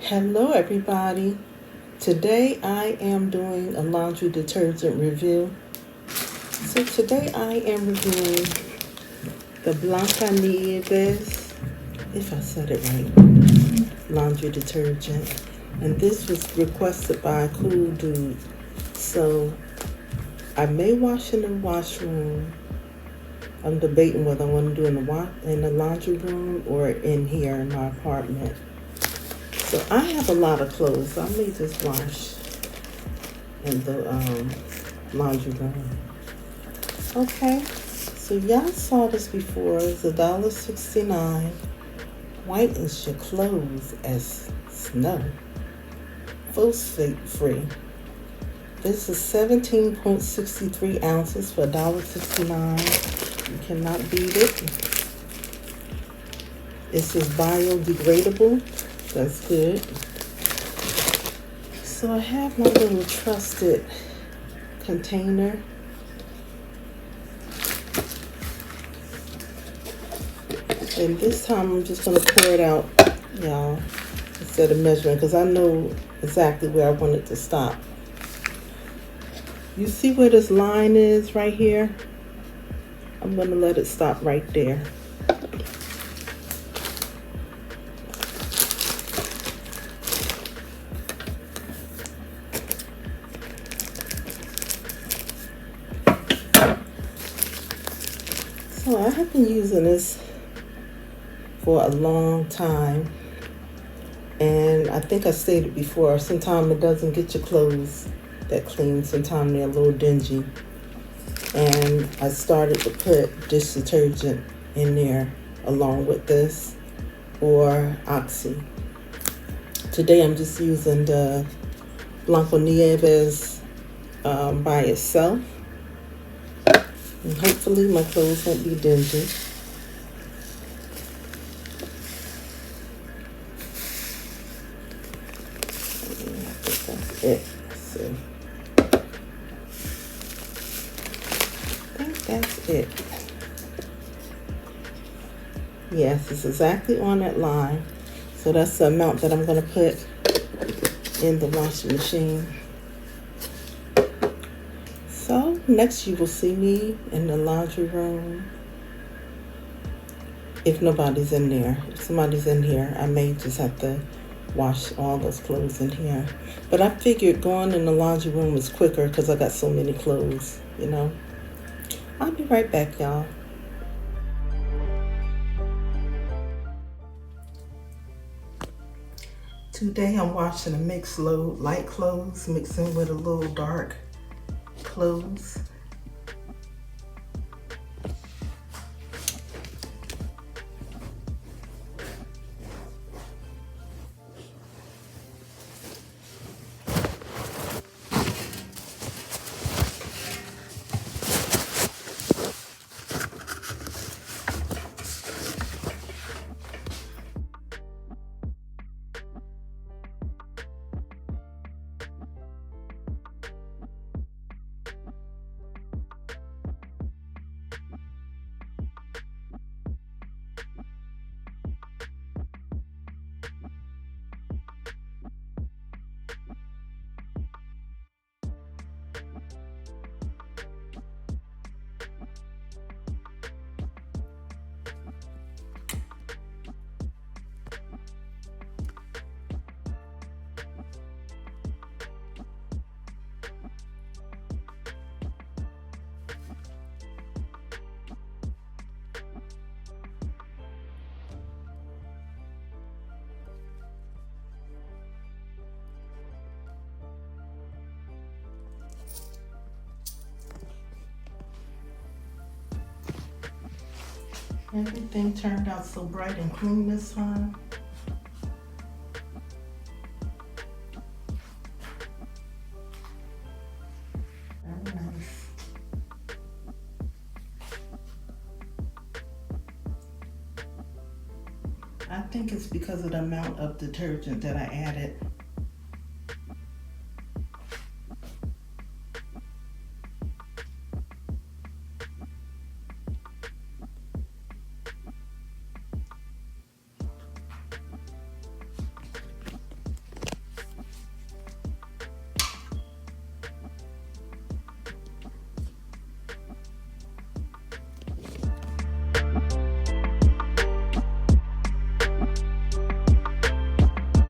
Hello everybody. Today I am doing a laundry detergent review. So today I am reviewing the Blanca Nieves, if I said it right, laundry detergent. And this was requested by a cool dude. So I may wash in the washroom. I'm debating whether I want to do in the laundry room or in here in my apartment. So I have a lot of clothes. So I may just wash in the laundry room. Okay, so y'all saw this before. It's $1.69. Whitens your clothes as snow. Phosphate free. This is 17.63 ounces for $1.69. You cannot beat it. This is biodegradable. That's good. So I have my little trusted container. And this time I'm just going to pour it out, y'all, instead of measuring, because I know exactly where I want it to stop. You see where this line is right here? I'm going to let it stop right there. So I have been using this for a long time, and I think I stated before, sometimes it doesn't get your clothes that clean, sometimes they're a little dingy, and I started to put dish detergent in there along with this, or Oxy. Today I'm just using the Blanca Nieves by itself, and hopefully my clothes won't be dingy. It. So I think that's it. Yes, it's exactly on that line. So that's the amount that I'm going to put in the washing machine. So next you will see me in the laundry room. If nobody's in there, if somebody's in here, I may just have to wash all those clothes in here. But I figured going in the laundry room is quicker because I got so many clothes, you know. I'll be right back, y'all. Today I'm washing a mixed load, light clothes mixing with a little dark clothes. Everything turned out so bright and clean this time. Very nice. I think it's because of the amount of detergent that I added.